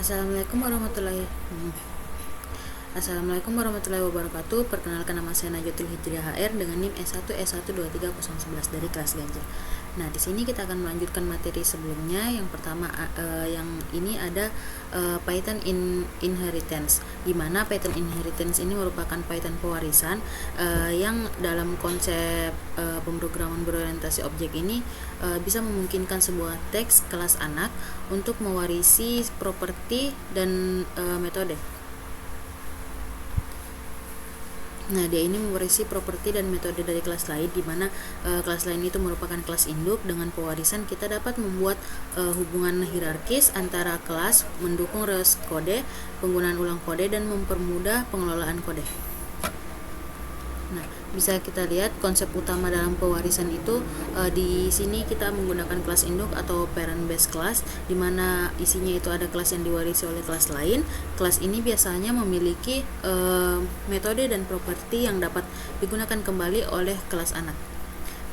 Assalamualaikum warahmatullahi wabarakatuh. Perkenalkan, nama saya Najatul Hijriah HR dengan NIM S1 S123011 dari kelas Ganjil. Nah, di sini kita akan melanjutkan materi sebelumnya. Yang pertama, yang ini ada Python inheritance. Di mana Python inheritance ini merupakan Python pewarisan yang dalam konsep pemrograman berorientasi objek ini bisa memungkinkan sebuah teks kelas anak untuk mewarisi properti dan metode. Nah, dia ini mewarisi properti dan metode dari kelas lain, di mana kelas lain itu merupakan kelas induk. Dengan pewarisan kita dapat membuat hubungan hierarkis antara kelas, mendukung reuse kode, penggunaan ulang kode, dan mempermudah pengelolaan kode. Nah, bisa kita lihat konsep utama dalam pewarisan itu di sini kita menggunakan kelas induk atau parent base class, di mana isinya itu ada kelas yang diwarisi oleh kelas lain. Kelas ini biasanya memiliki metode dan properti yang dapat digunakan kembali oleh kelas anak.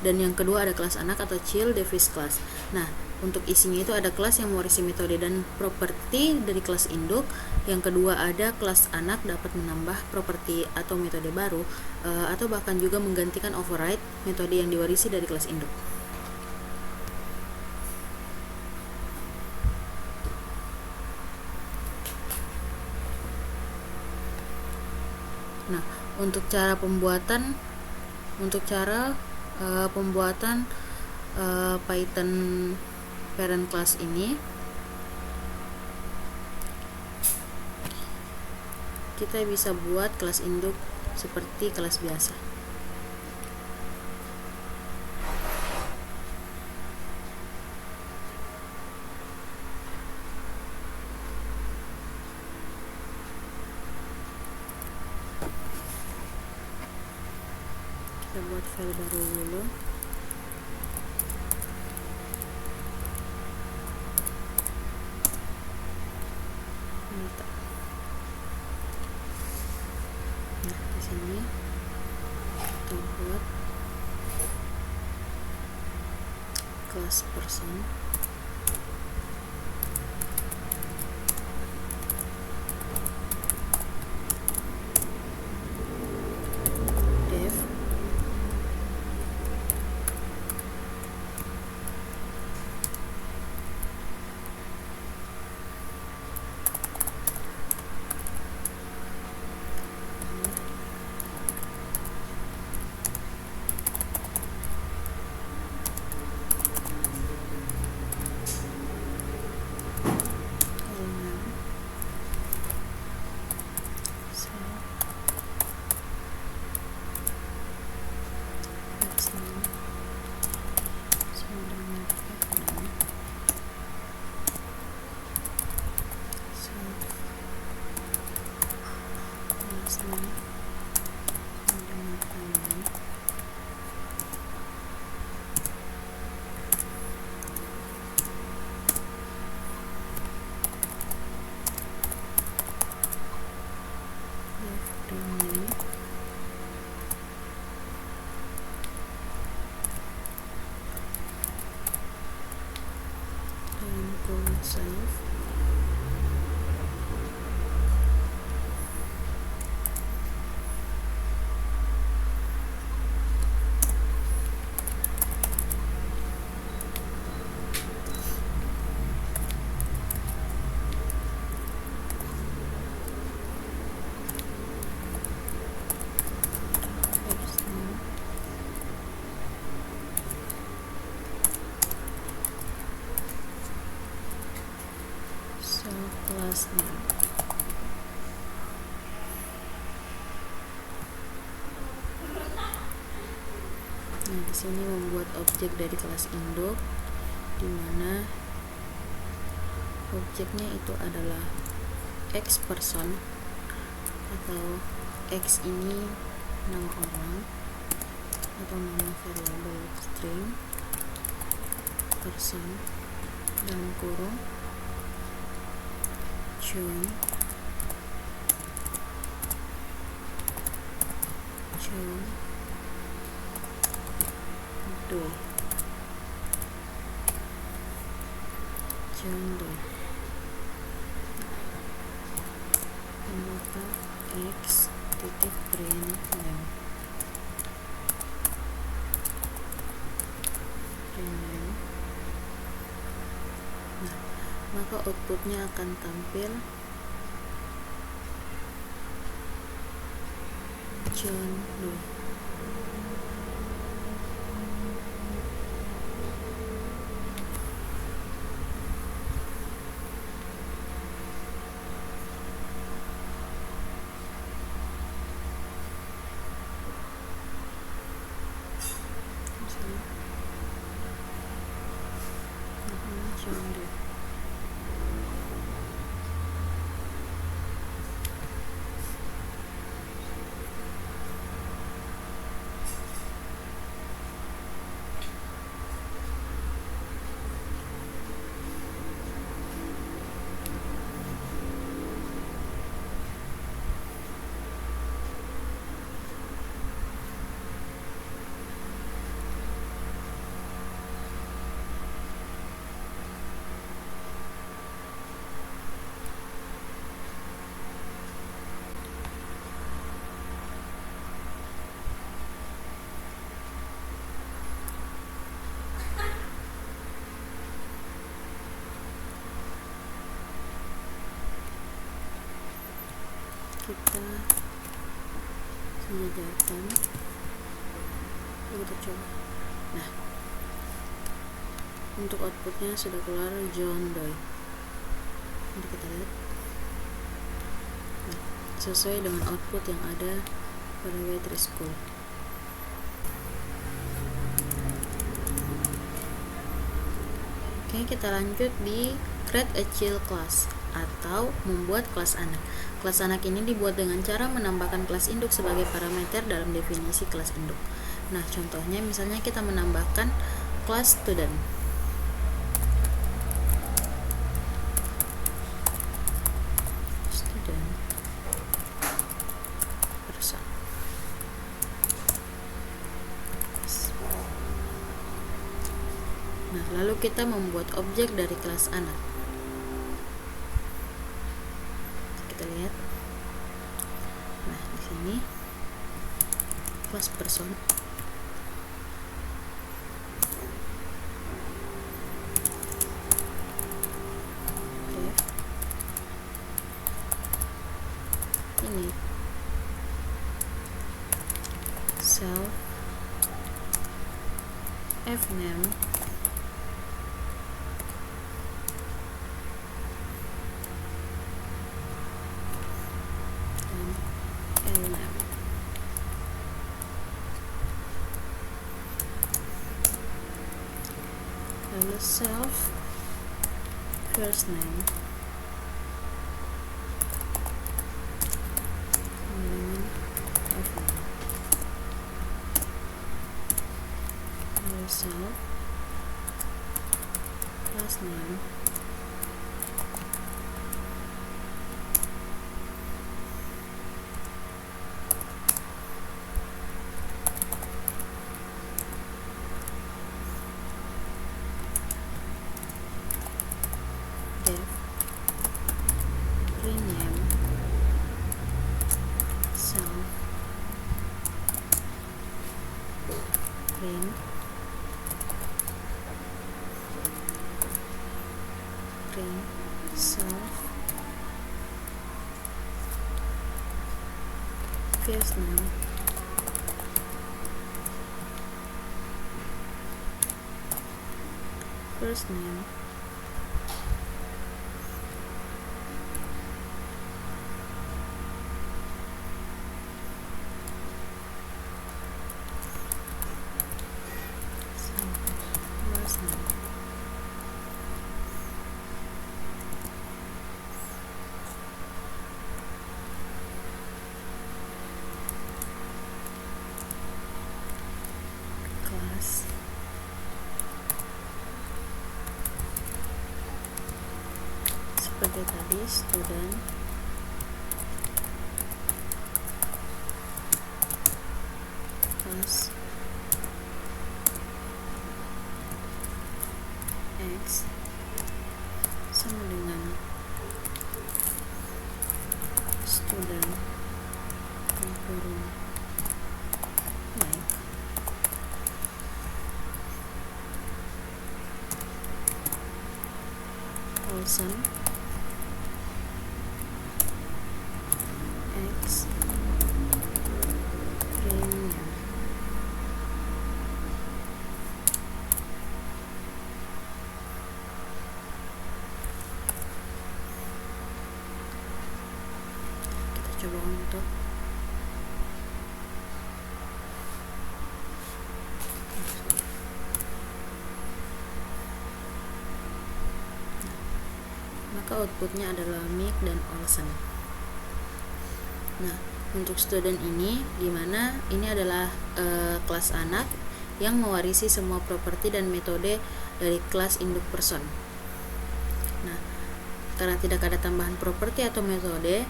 Dan yang kedua ada kelas anak atau child device class. Nah, untuk isinya itu ada kelas yang mewarisi metode dan properti dari kelas induk. Yang kedua ada kelas anak dapat menambah properti atau metode baru, atau bahkan juga menggantikan override metode yang diwarisi dari kelas induk. Nah, untuk cara pembuatan Python parent class ini, kita bisa buat kelas induk seperti kelas biasa. Kita buat file baru dulu. Nah, di sini kita buat kelas person. Dev. Save. Kelasnya. Nah, di sini membuat objek dari kelas induk, di mana objeknya itu adalah X person, atau X ini nama orang atau nama variabel string, person dalam kurung John Doe. x titik print name. Nah, maka outputnya akan tampil John Doe. John Doe. Kita sejajarkan, kita coba. Nah, untuk outputnya sudah keluar John Doe. Nanti kita lihat. Nah, sesuai dengan output yang ada pada Waitree School. Oke, kita lanjut di create a child class atau membuat kelas anak. Kelas anak ini dibuat dengan cara menambahkan kelas induk sebagai parameter dalam definisi kelas induk. Nah, contohnya misalnya kita menambahkan kelas student. Person. Nah, lalu kita membuat objek dari kelas anak. Kita lihat. Nah, di sini kelas person. Ini self fname dan lname. Lalu self first name self last name def rename self print self first name last name. Kelas seperti tadi student kelas X sama dengan student person x prime name. Kita coba untuk maka outputnya adalah Mick dan Olsen. Nah, untuk student ini, dimana ini adalah kelas anak yang mewarisi semua properti dan metode dari kelas induk person. Nah, karena tidak ada tambahan properti atau metode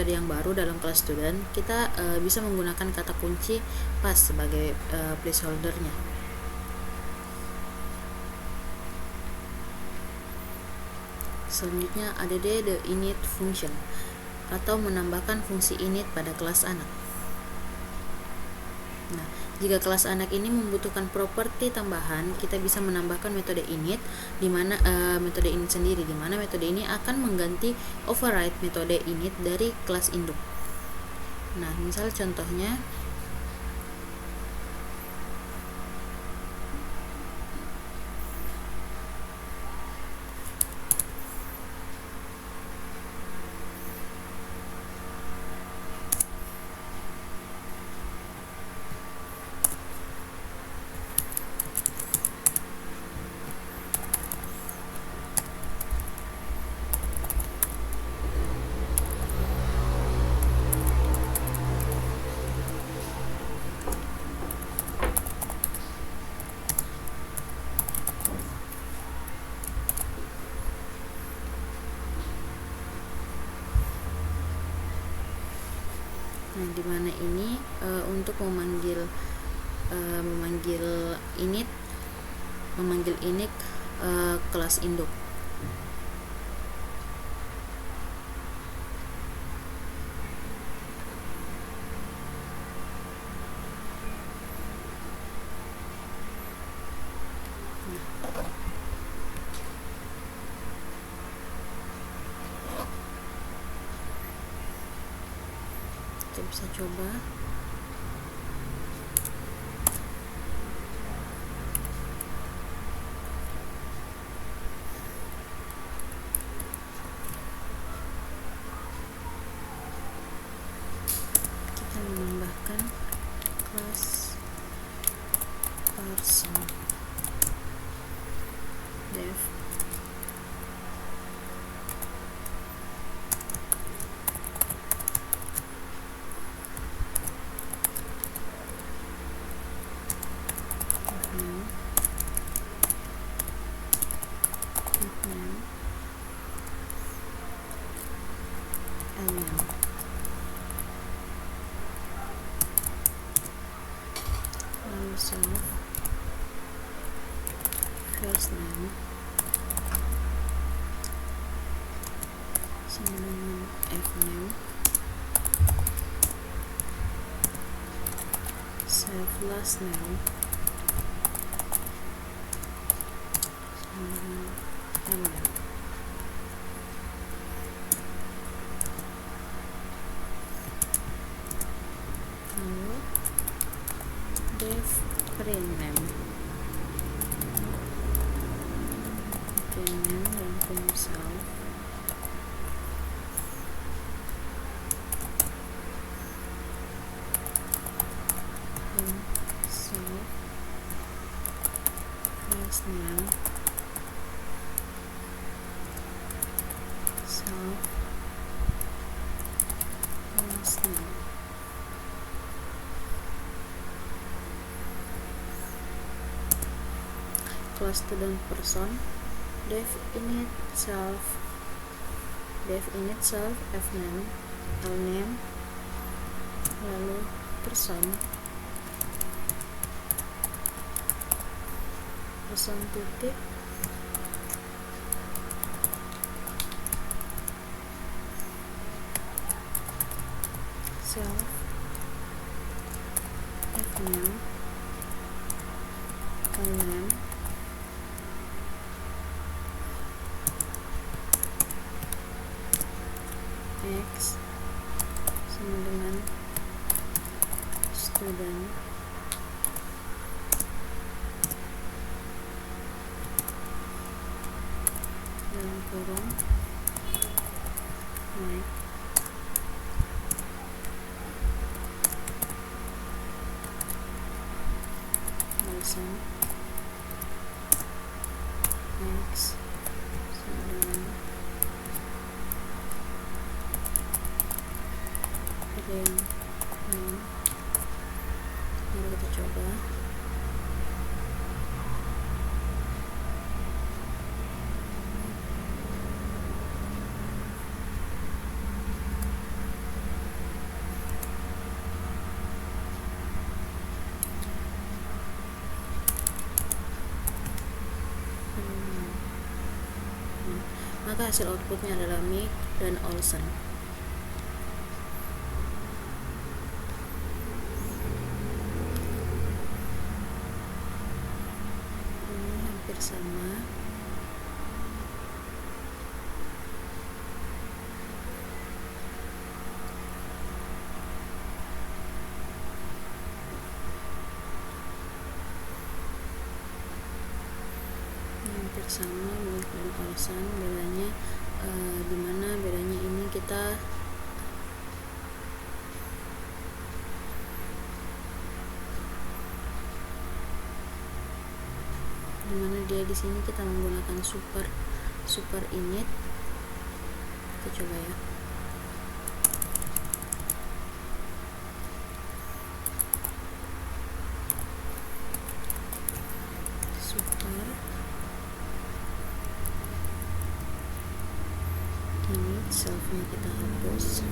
yang baru dalam kelas student, kita bisa menggunakan kata kunci pas sebagai placeholder-nya. Selanjutnya ada the init function atau menambahkan fungsi init pada kelas anak. Nah, jika kelas anak ini membutuhkan properti tambahan, kita bisa menambahkan metode init di mana metode init sendiri, di mana metode ini akan mengganti override metode init dari kelas induk. Nah, misal contohnya di mana ini untuk memanggil init kelas induk. Kita bisa coba. Kita menambahkan kelas person def self first name sama dengan fname self last name sama dengan mname. Lalu def print name dan print self first name self last name. Kelas student person def init self fname lname lalu person titik self fname lname X sama dengan student dalam kurung naik alasan X sama dengan ren name. Mari kita coba. Maka hasil outputnya adalah Mick dan Olsen. Ini hampir sama. Hampir sama Mick dan Olsen, bedanya dimana bedanya ini kita dimana dia di sini kita menggunakan super init. Kita coba ya. Super init, selfnya kita hapus.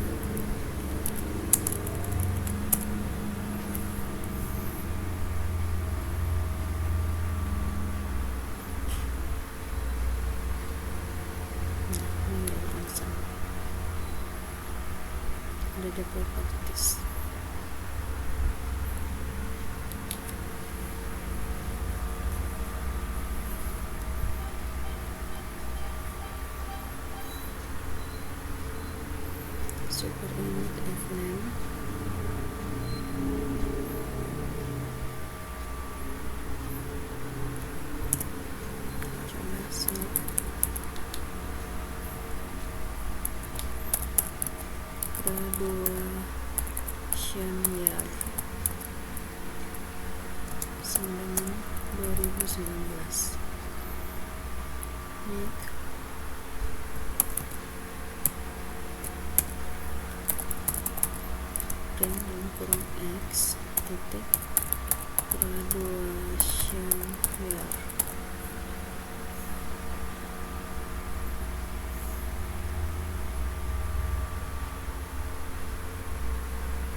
Ada properties. Super init fname, coba set graduation year 2019. Make ren dalam kurung X titik graduation year.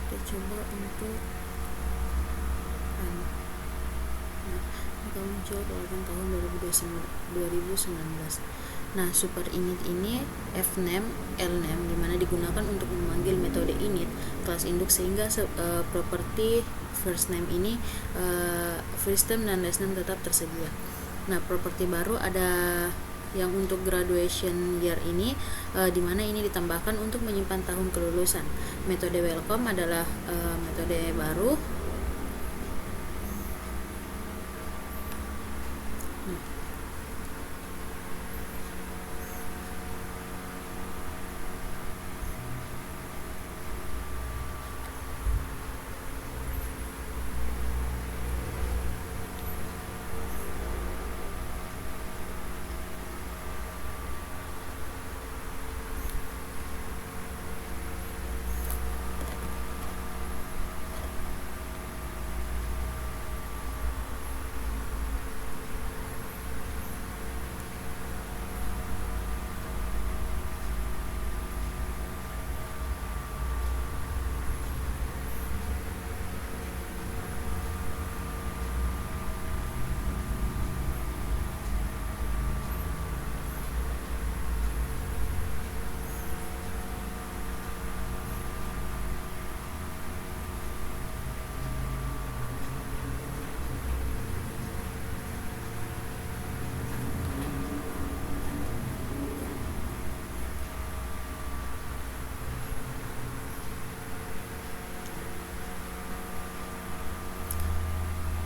Kita coba untuk run. Maka muncul keluaran tahun 2019. Nah, super init ini fname, lname dimana digunakan untuk memanggil metode init kelas induk sehingga properti first name ini first name dan last name tetap tersedia. Nah, properti baru ada yang untuk graduation year ini dimana ini ditambahkan untuk menyimpan tahun kelulusan. Metode welcome adalah metode baru.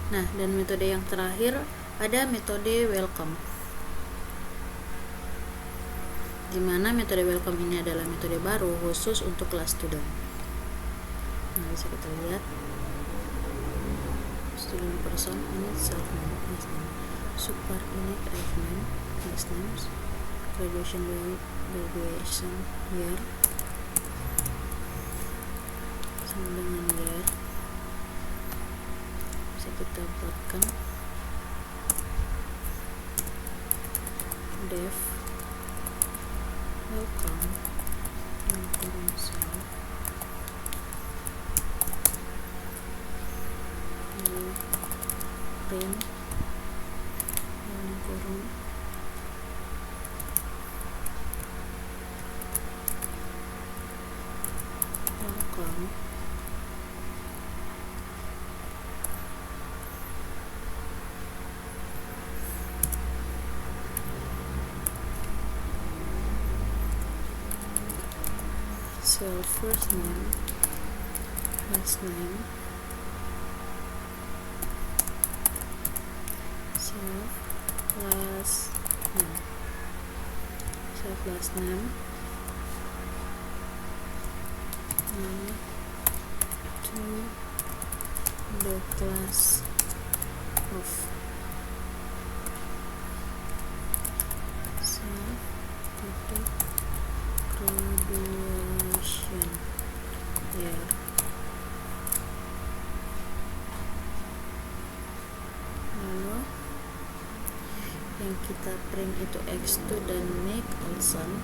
Nah, dan metode yang terakhir ada metode welcome. Di mana metode welcome ini adalah metode baru khusus untuk kelas student. Nah, bisa kita lihat student person ini self name, last name, super ini ref name, last names, graduation year sama dengan year. Bisa kita buatkan def welcome self print kurung welcome self first name, last name, self last name, self last name, to the class of self itu graduation year. Lalu yang kita print itu X2 dan Nick Olson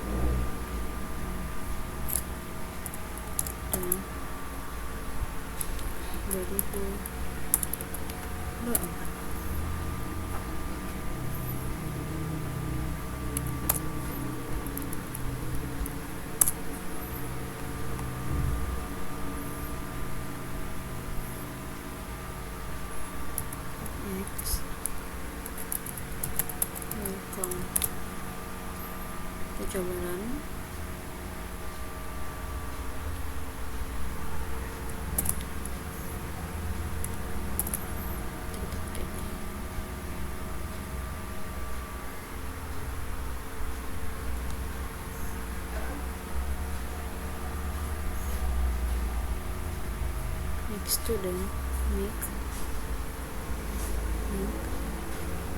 dan 2024. Next, welcome. Kita coba run. Next student, Nick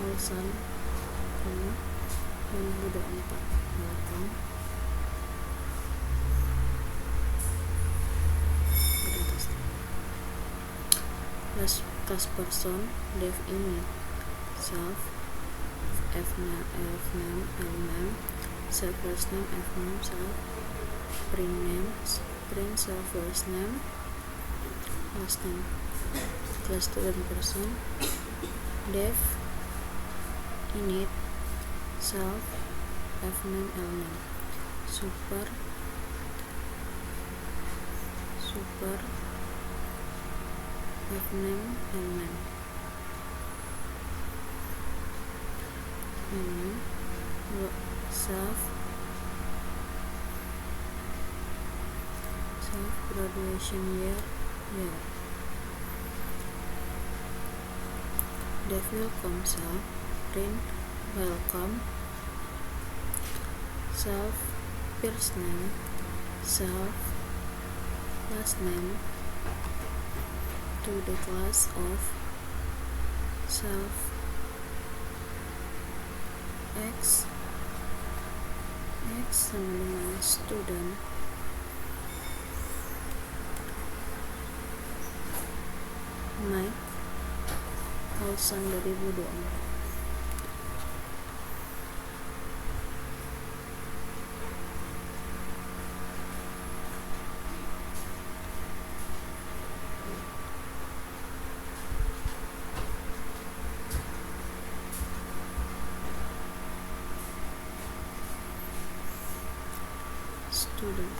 Olson 2024. Welcome. Class person, dev image, self, f name, l name, self first name, f name, self, print names, print self first name, last name. Class student person, dev init, self, f name, l name, super f name, l name, self graduation year. Dev welcome self, print welcome, self first name, self last name, to the class of self X sama dengan student Mike Olson 2024. Student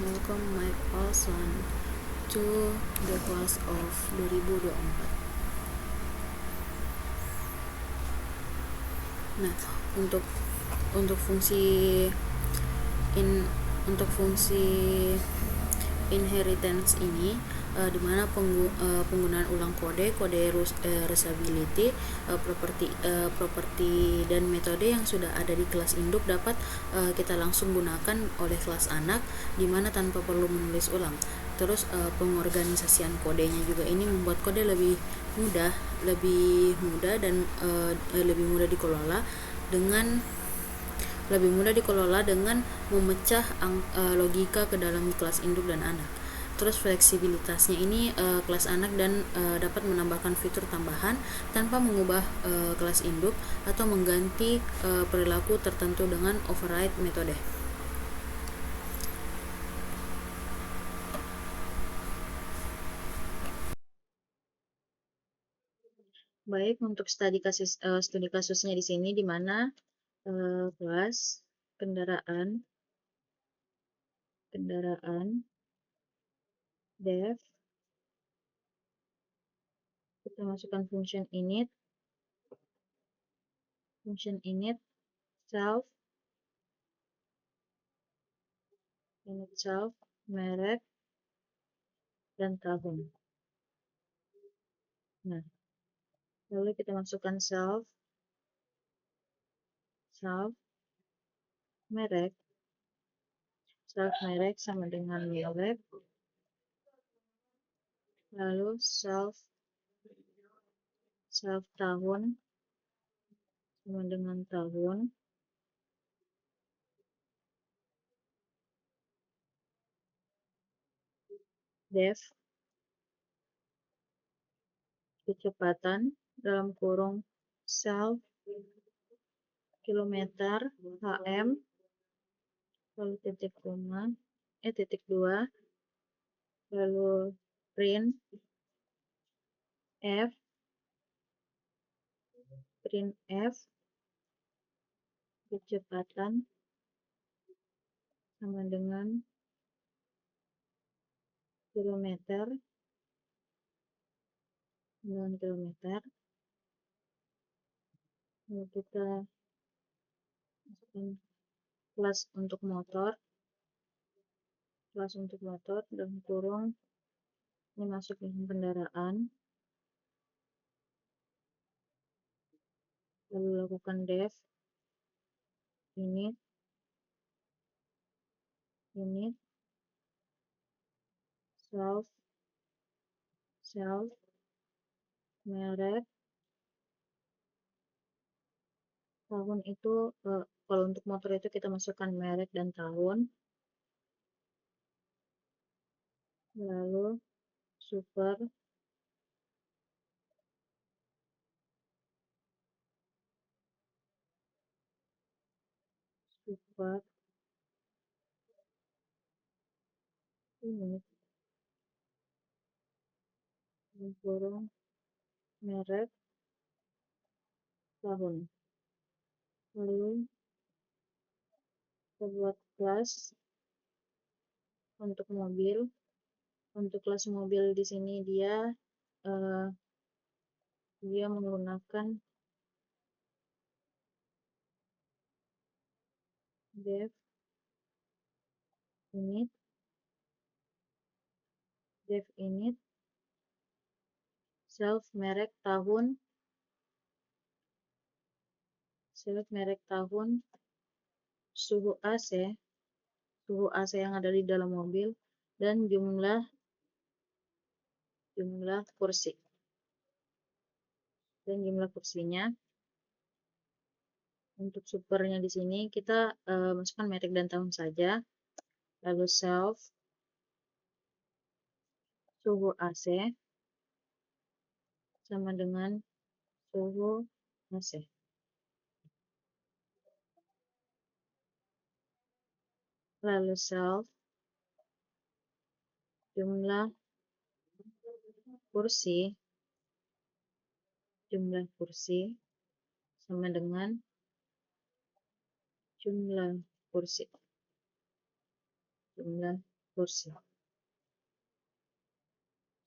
welcome Mike Olson to the class of 2024. Nah, untuk untuk fungsi in untuk fungsi inheritance ini di mana penggunaan ulang kode reusability, properti dan metode yang sudah ada di kelas induk dapat kita langsung gunakan oleh kelas anak, dimana tanpa perlu menulis ulang. Terus pengorganisasian kodenya juga ini membuat kode lebih mudah dan lebih mudah dikelola dengan memecah logika ke dalam kelas induk dan anak. Terus fleksibilitasnya ini kelas anak dan dapat menambahkan fitur tambahan tanpa mengubah kelas induk atau mengganti perilaku tertentu dengan override metode. Baik, untuk studi kasusnya di sini di mana kelas kendaraan dev, kita masukkan function init self merek dan tahun. Nah, lalu kita masukkan self merek sama dengan merek, lalu self tahun sama dengan tahun, def kecepatan dalam kurung self kilometer hm, lalu titik 2, lalu print f kecepatan sama dengan kilometer, lalu kita masukkan kelas untuk motor dalam kurung ini masuk dengan kendaraan, lalu lakukan def init self merek tahun. Itu kalau untuk motor itu kita masukkan merek dan tahun, lalu super init kurung merek tahun, lalu kita buat kelas untuk mobil. Untuk kelas mobil di sini dia menggunakan def init self merek tahun suhu AC yang ada di dalam mobil, dan jumlah kursi dan jumlah kursinya. Untuk supernya di sini kita masukkan merek dan tahun saja, lalu self suhu AC sama dengan suhu AC, lalu self jumlah kursi sama dengan jumlah kursi. kursi.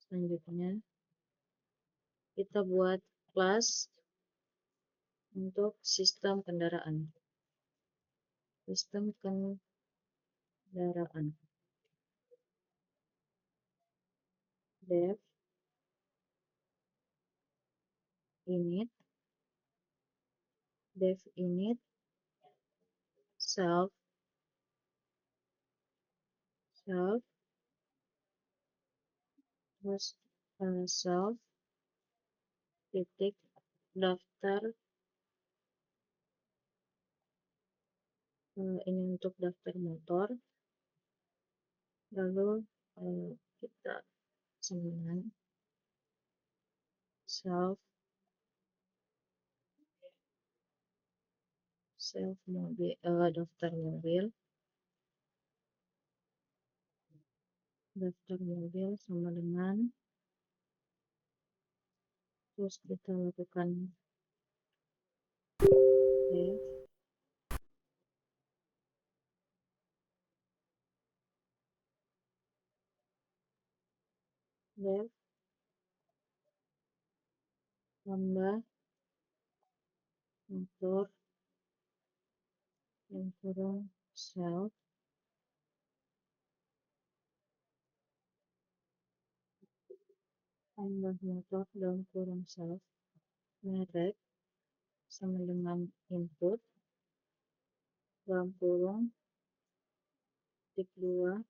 Selanjutnya kita buat kelas untuk sistem kendaraan. Sistem kendaraan. Dev init self terus self titik daftar, ini untuk daftar motor, lalu kita sambungkan self mobil, daftar mobil sama dengan, terus kita lakukan dev tambah motor yang kurang self tambah motor dan kurang self merek sama dengan input dalam kurung titik 2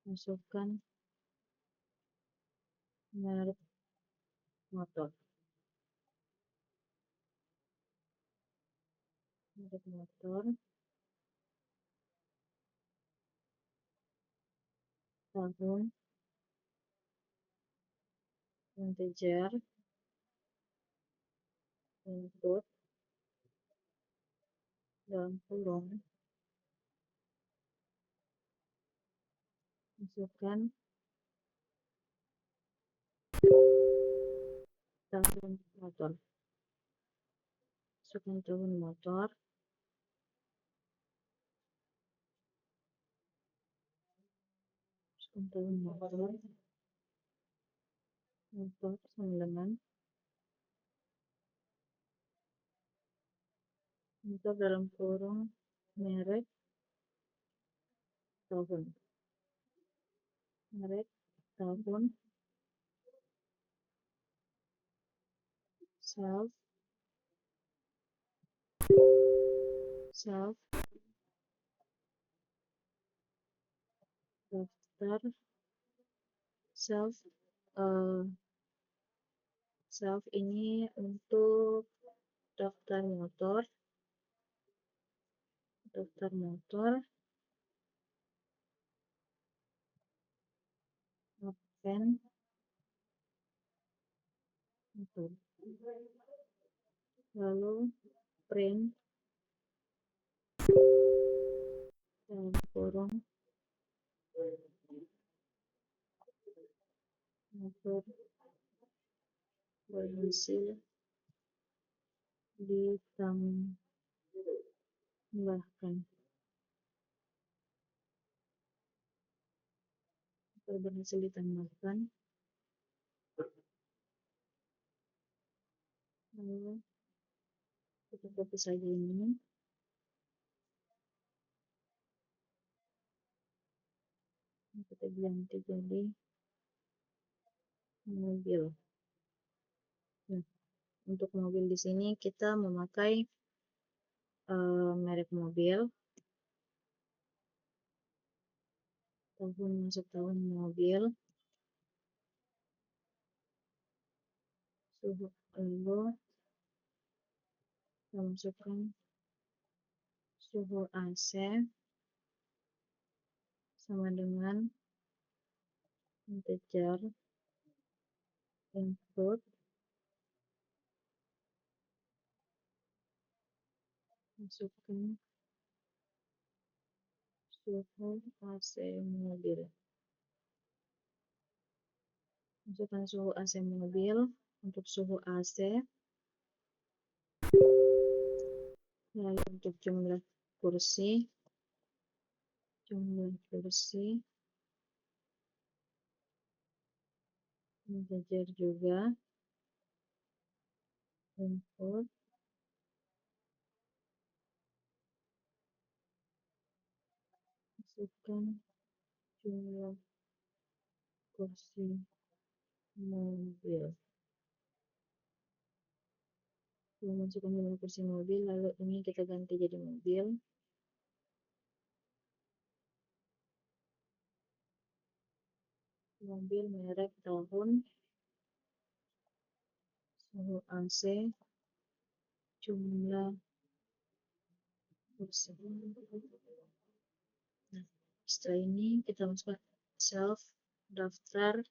masukkan merek motor tahun integer input dalam kurung masukkan tahun motor, masukkan tahun motor, motor sama dengan motor dalam kurung merek tahun self daftar self ini untuk daftar motor open motor, lalu print dalam kurung motor berhasil ditambahkan lalu kita copy saja ini, kita ganti jadi mobil. Nah, untuk mobil di sini kita memakai merek mobil, masuk tahun mobil, suhu, lalu kita masukkan suhu AC sama dengan integer input masukkan suhu AC mobil, untuk suhu AC, lalu untuk jumlah kursi jumlah kursi, belajar juga, input, masukkan jumlah kursi mobil. Masukkan jumlah kursi mobil, lalu ini kita ganti jadi mobil. Mobil merek tahun, suhu AC, jumlah kursi. Nah, setelah ini kita masukkan self daftar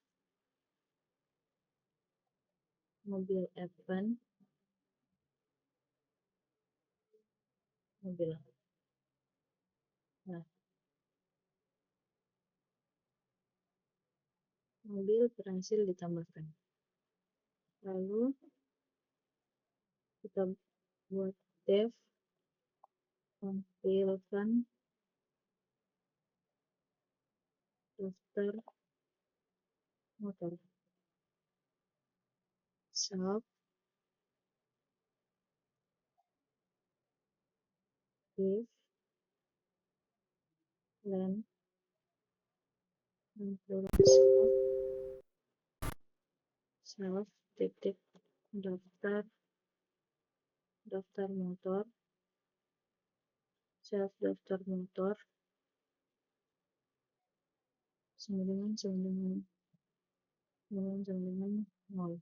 mobil Evan, mobil. Nah, mobil berhasil ditambahkan. Lalu kita buat dev, tampilkan daftar motor. Self if len self titik daftar motor, self daftar motor sama dengan 0.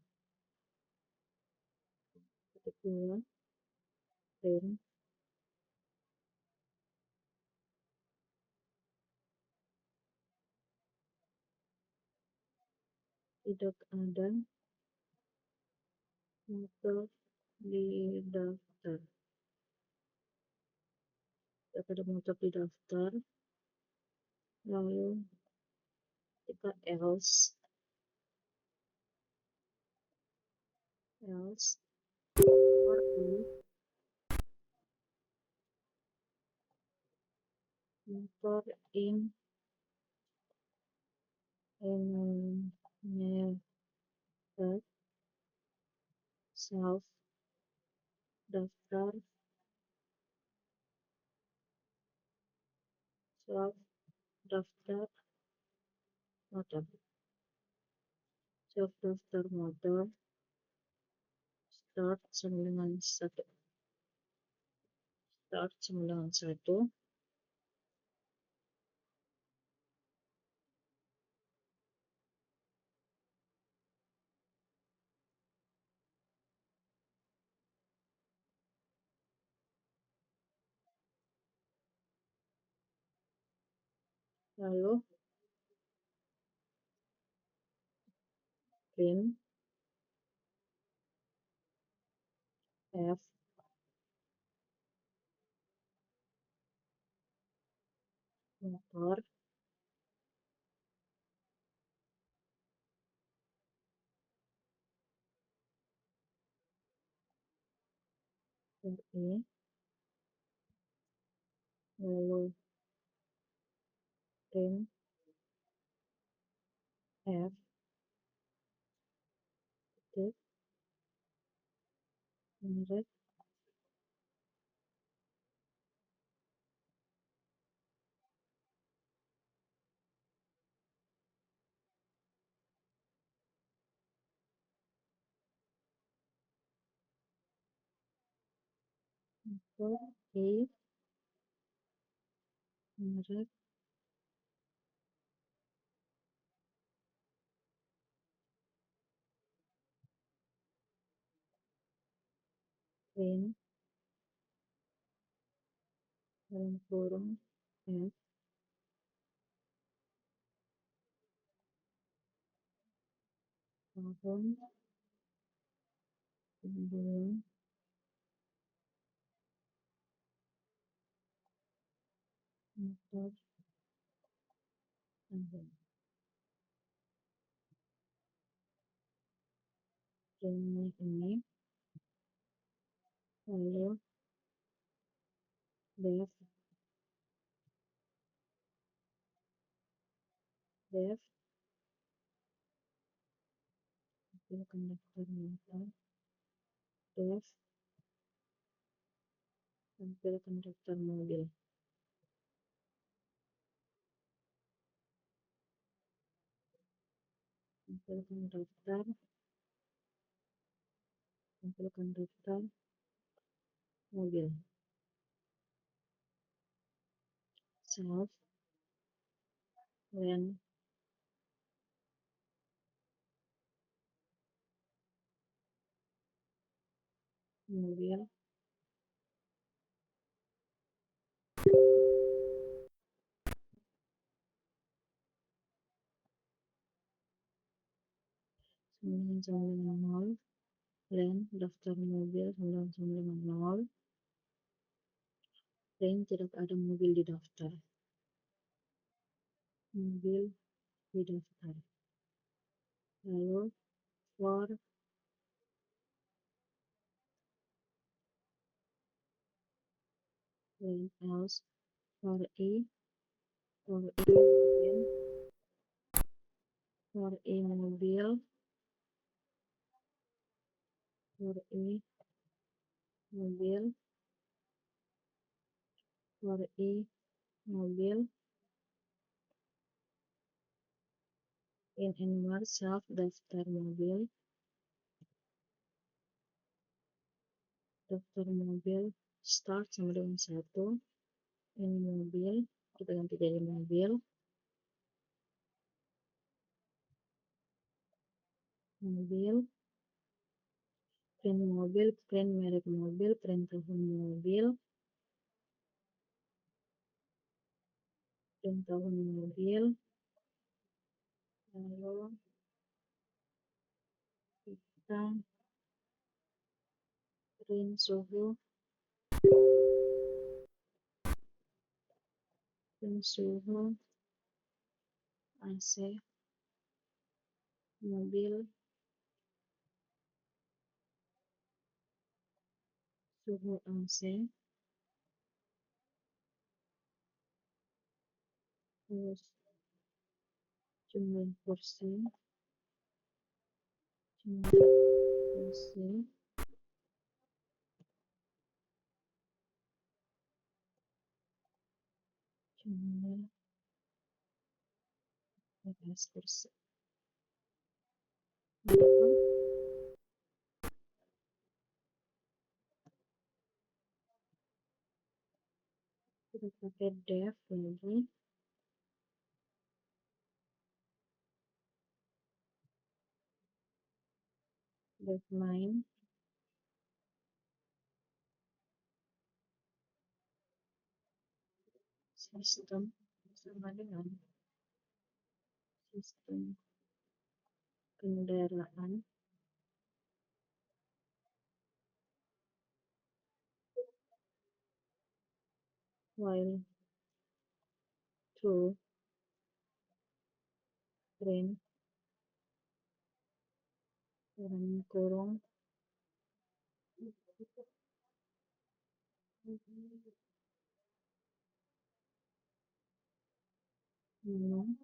Ketik 2 print tidak ada motor di daftar. Tidak ada motor di daftar. Lalu kita else for motor in method self daftar motor, self daftar motor start sama dengan 1. Lalu print f motor RE, lalu print f titik merek motor merek print dalam kurung f tahun, kemudian motor tahun. Printnya ini, lalu def Def, tampilkan daftar motor. Def, tampilkan daftar mobil. Tampilkan daftar mobil. Self, land, mobil, (990), land, daftar mobil 990, land tidak ada mobil di daftar. Mobil di daftar. Lalu for land else, for mobil, for mobil, for mobil, in anywhere self daftar mobil, start sama dengan 1, in mobil, kita ganti jadi mobil, print merek mobil, print tahun mobil, lalu kita print suhu AC mobil, suhu AC, terus jumlah kursi, jumlah kursi. Kita pakai def lagi, def main, sistem sama dengan sistem kendaraan, while true print dalam kurung menu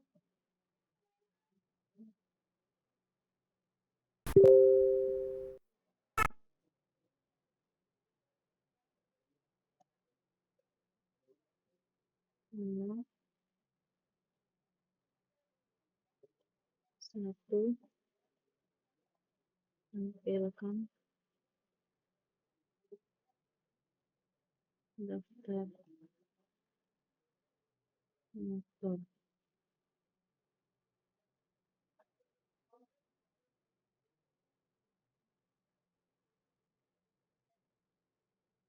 menu 1, tampilkan daftar motor.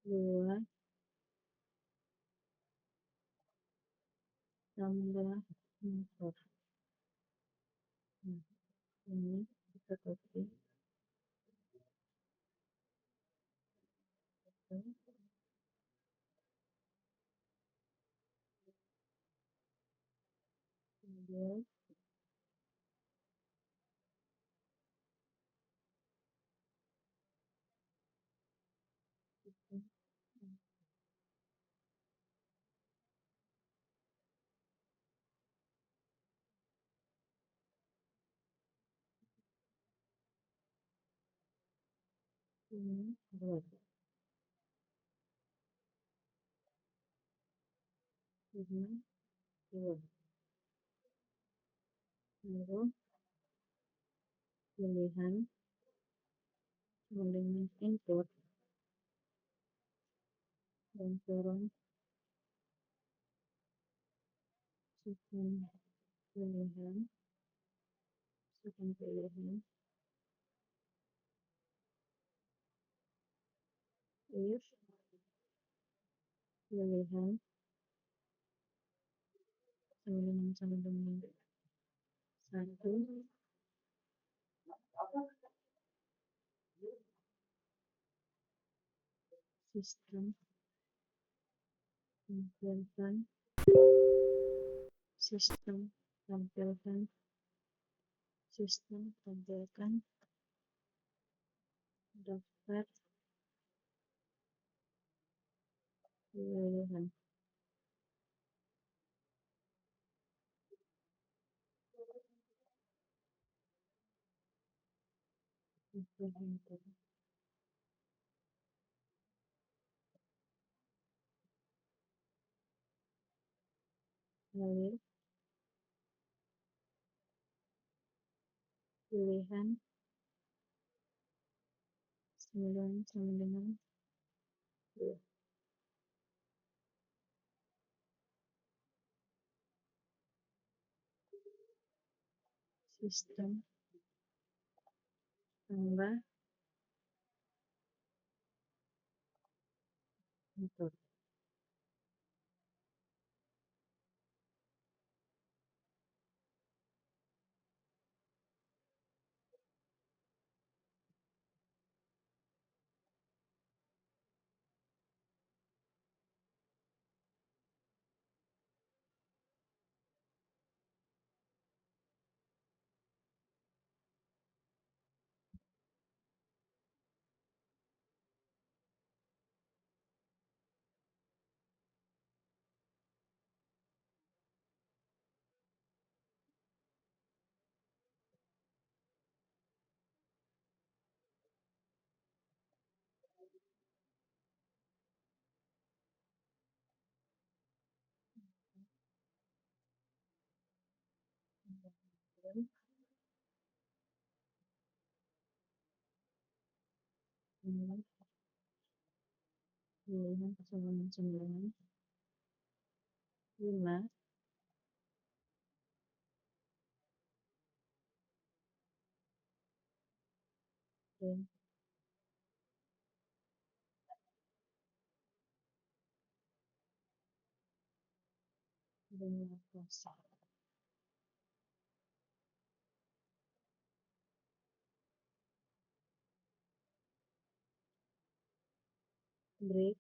2, tambah motor. Nah, ini kita copy, kemudian Ini dua. Ini dua. Lalu pilihan dengan input dan turun susun pilihan, susun pilihan, if pilihan sama dengan satu sistem tampilkan sistem tampilkan sistem tampilkan daftar pilihan implementer lalu pilihan 9 sama dengan 2 sistem tambah motor tambah pilihan sama dengan 9 5 dan dengan kosong break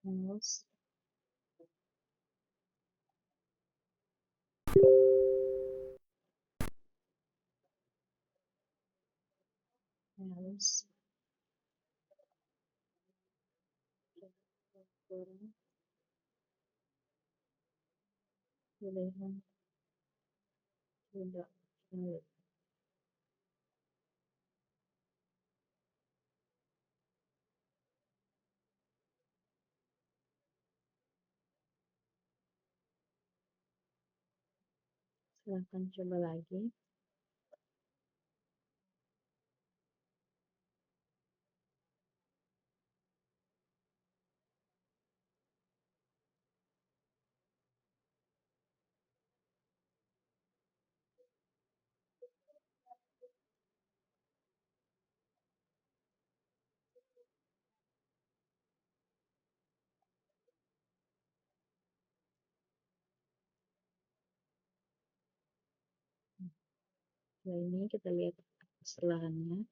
else else kurang pilihan tidak valid silahkan coba lagi. Nah, ini kita lihat kesalahannya.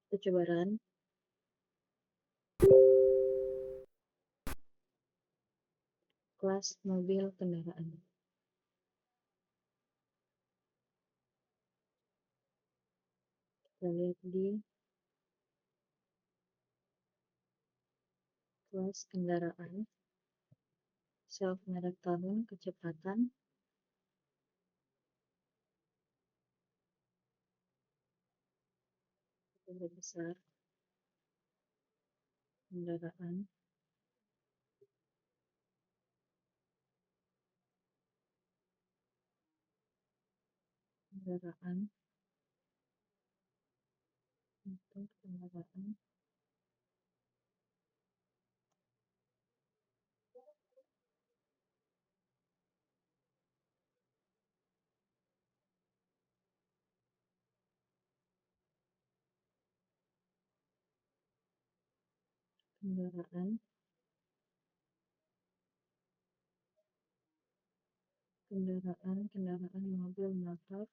Kita coba run. Kelas mobil kendaraan. Kita lihat di kelas kendaraan, self merek tahun, kecepatan, huruf besar, kendaraan, kendaraan, motor, kendaraan, kendaraan, kendaraan, kendaraan, mobil, motor,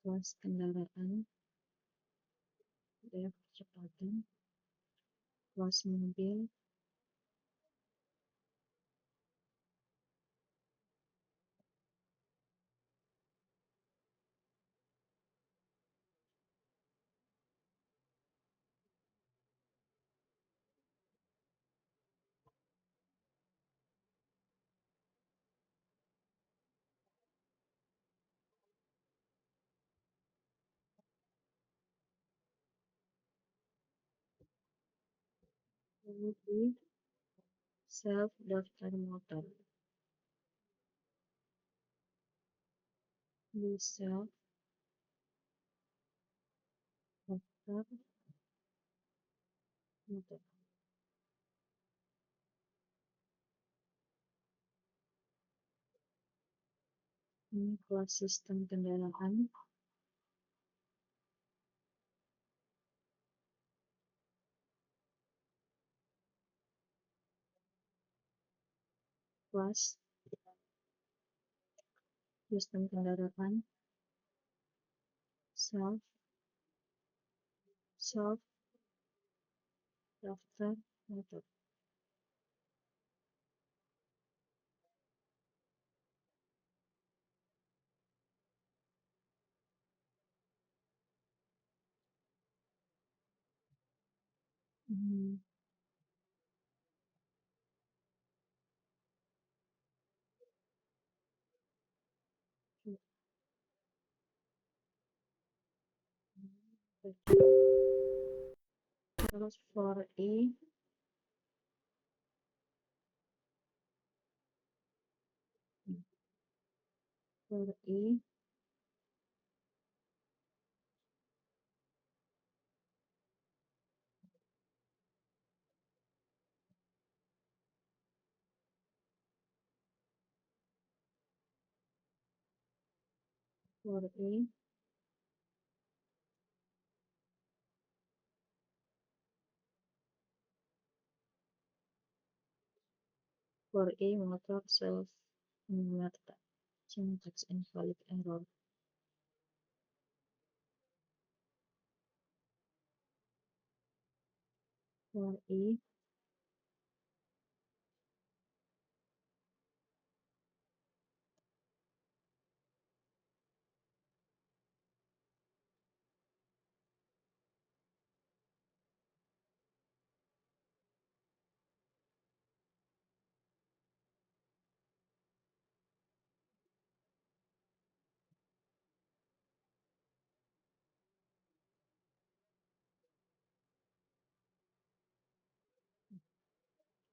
kelas kendaraan, daya kecepatan, kelas mobil, lalu di self daftar motor, di self daftar motor. Ini kelas sistem kendaraan, kelas sistem kendaraan, self self daftar motor. Hmm, Terus for for E, for E, for E motor self inverter, syntax invalid error. For E,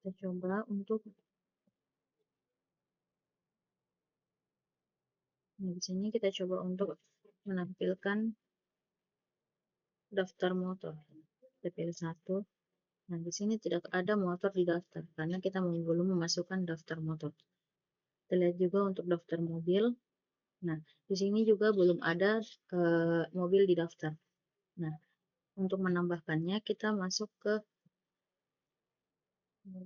kita coba untuk di sini kita coba untuk menampilkan daftar motor. Kita pilih satu. Nah, di sini tidak ada motor di daftar karena kita belum memasukkan daftar motor. Kita lihat juga untuk daftar mobil. Nah, di sini juga belum ada mobil di daftar. Nah, untuk menambahkannya kita masuk ke nomor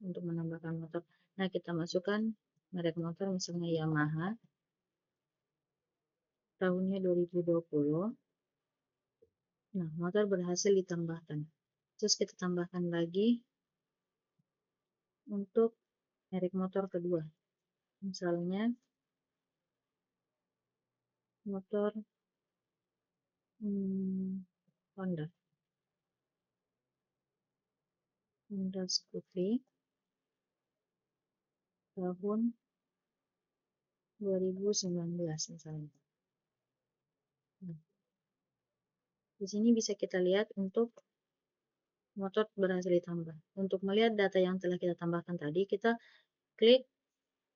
2 untuk menambahkan motor. Nah, kita masukkan merek motor misalnya Yamaha, tahunnya 2020. Nah, motor berhasil ditambahkan. Terus kita tambahkan lagi untuk merek motor kedua. Misalnya motor Honda Scoopy. tahun 2019 misalnya. Nah, di sini bisa kita lihat untuk motor berhasil ditambah. Untuk melihat data yang telah kita tambahkan tadi, kita klik,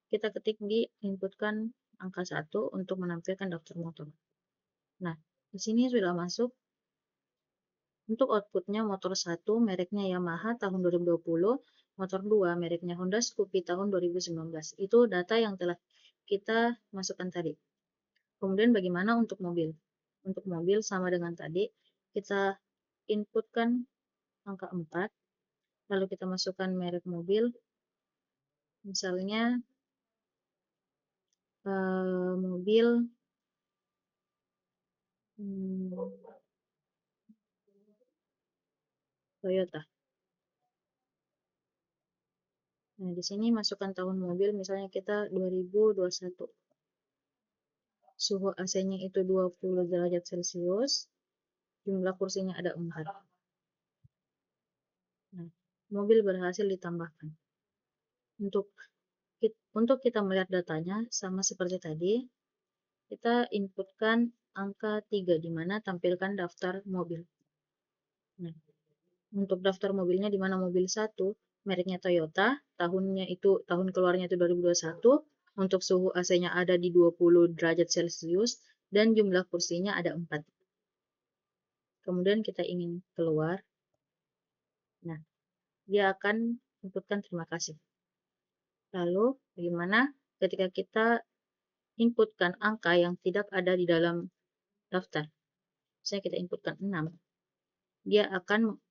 kita ketik di inputkan angka 1 untuk menampilkan daftar motor. Nah, di sini sudah masuk. Untuk outputnya motor 1 mereknya Yamaha tahun 2020, motor 2 mereknya Honda Scoopy tahun 2019. Itu data yang telah kita masukkan tadi. Kemudian bagaimana untuk mobil? Untuk mobil sama dengan tadi, kita inputkan angka 4, lalu kita masukkan merek mobil, misalnya mobil Toyota. Nah, di sini masukkan tahun mobil, misalnya kita 2021. Suhu AC-nya itu 20 derajat Celcius, jumlah kursinya ada 4. Nah, mobil berhasil ditambahkan. Untuk kita melihat datanya, sama seperti tadi, kita inputkan angka 3, di mana tampilkan daftar mobil. Nah, untuk daftar mobilnya, di mana mobil 1, mereknya Toyota, tahun keluarnya itu 2021, untuk suhu AC-nya ada di 20 derajat Celcius, dan jumlah kursinya ada 4. Kemudian kita ingin keluar. Nah, dia akan inputkan terima kasih. Lalu, bagaimana ketika kita inputkan angka yang tidak ada di dalam daftar? Misalnya kita inputkan 6. Dia akan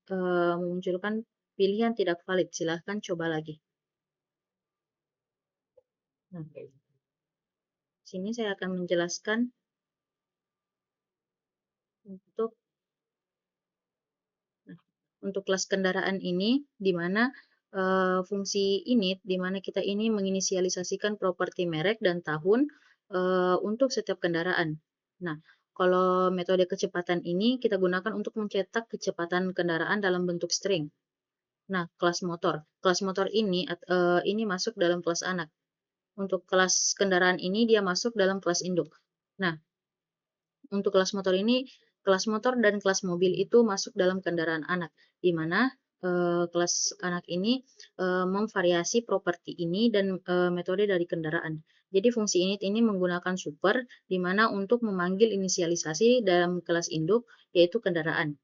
memunculkan pilihan tidak valid. Silahkan coba lagi. Nah, sini saya akan menjelaskan untuk untuk kelas kendaraan ini, di mana fungsi init, di mana kita ini menginisialisasikan properti merek dan tahun untuk setiap kendaraan. Nah, kalau metode kecepatan ini kita gunakan untuk mencetak kecepatan kendaraan dalam bentuk string. Nah, kelas motor. Kelas motor ini masuk dalam kelas anak. Untuk kelas kendaraan ini dia masuk dalam kelas induk. Nah, untuk kelas motor ini, kelas motor dan kelas mobil itu masuk dalam kendaraan anak, di mana kelas anak ini memvariasi properti ini dan metode dari kendaraan. Jadi fungsi init ini menggunakan super, di mana untuk memanggil inisialisasi dalam kelas induk, yaitu kendaraan.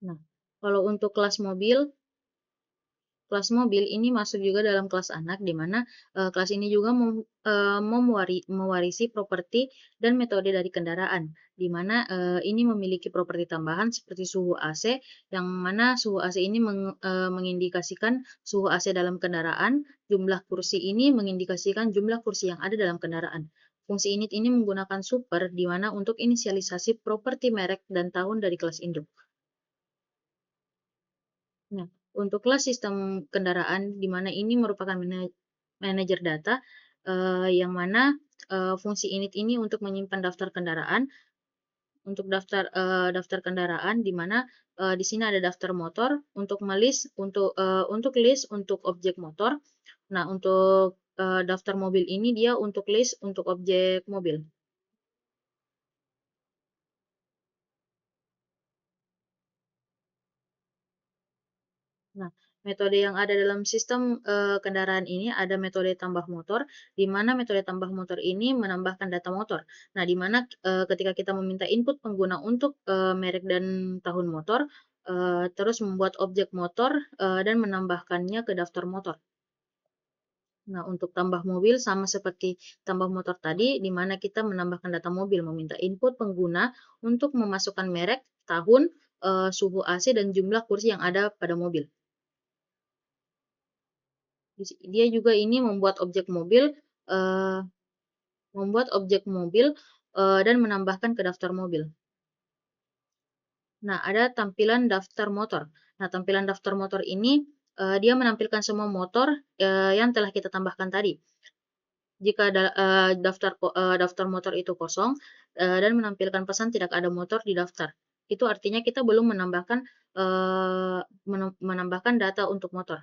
Nah, kalau untuk kelas mobil ini masuk juga dalam kelas anak, di mana kelas ini juga mewarisi properti dan metode dari kendaraan, di mana ini memiliki properti tambahan seperti suhu AC, yang mana suhu AC ini mengindikasikan suhu AC dalam kendaraan, jumlah kursi ini mengindikasikan jumlah kursi yang ada dalam kendaraan. Fungsi init ini menggunakan super, di mana untuk inisialisasi properti merek dan tahun dari kelas induk. Nah, untuk kelas sistem kendaraan, di mana ini merupakan manajer data, yang mana fungsi init ini untuk menyimpan daftar kendaraan, untuk daftar kendaraan, di mana di sini ada daftar motor, untuk list untuk objek motor. Nah, untuk daftar mobil ini dia untuk list untuk objek mobil. Nah, metode yang ada dalam sistem kendaraan ini ada metode tambah motor, di mana metode tambah motor ini menambahkan data motor. Nah, di mana ketika kita meminta input pengguna untuk merek dan tahun motor, terus membuat objek motor dan menambahkannya ke daftar motor. Nah, untuk tambah mobil sama seperti tambah motor tadi, di mana kita menambahkan data mobil, meminta input pengguna untuk memasukkan merek, tahun, suhu AC, dan jumlah kursi yang ada pada mobil. Dia juga ini membuat objek mobil, uh, dan menambahkan ke daftar mobil. Nah, ada tampilan daftar motor. Nah, tampilan daftar motor ini dia menampilkan semua motor yang telah kita tambahkan tadi. Jika daftar motor itu kosong dan menampilkan pesan tidak ada motor di daftar. itu artinya kita belum menambahkan, menambahkan data untuk motor.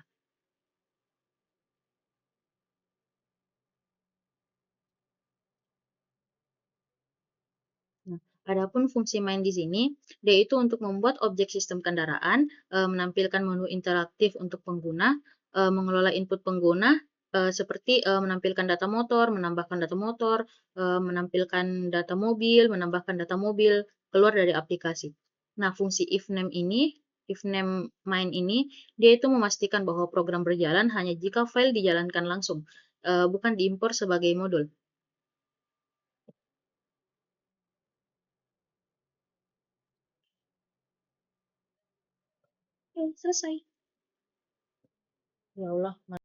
Nah, adapun fungsi main di sini, dia itu untuk membuat objek sistem kendaraan, menampilkan menu interaktif untuk pengguna, mengelola input pengguna, seperti, menampilkan data motor, menambahkan data motor, menampilkan data mobil, menambahkan data mobil, keluar dari aplikasi. Nah, fungsi if name main ini, dia itu memastikan bahwa program berjalan hanya jika file dijalankan langsung, bukan diimpor sebagai modul. Oke, selesai. Ya Allah.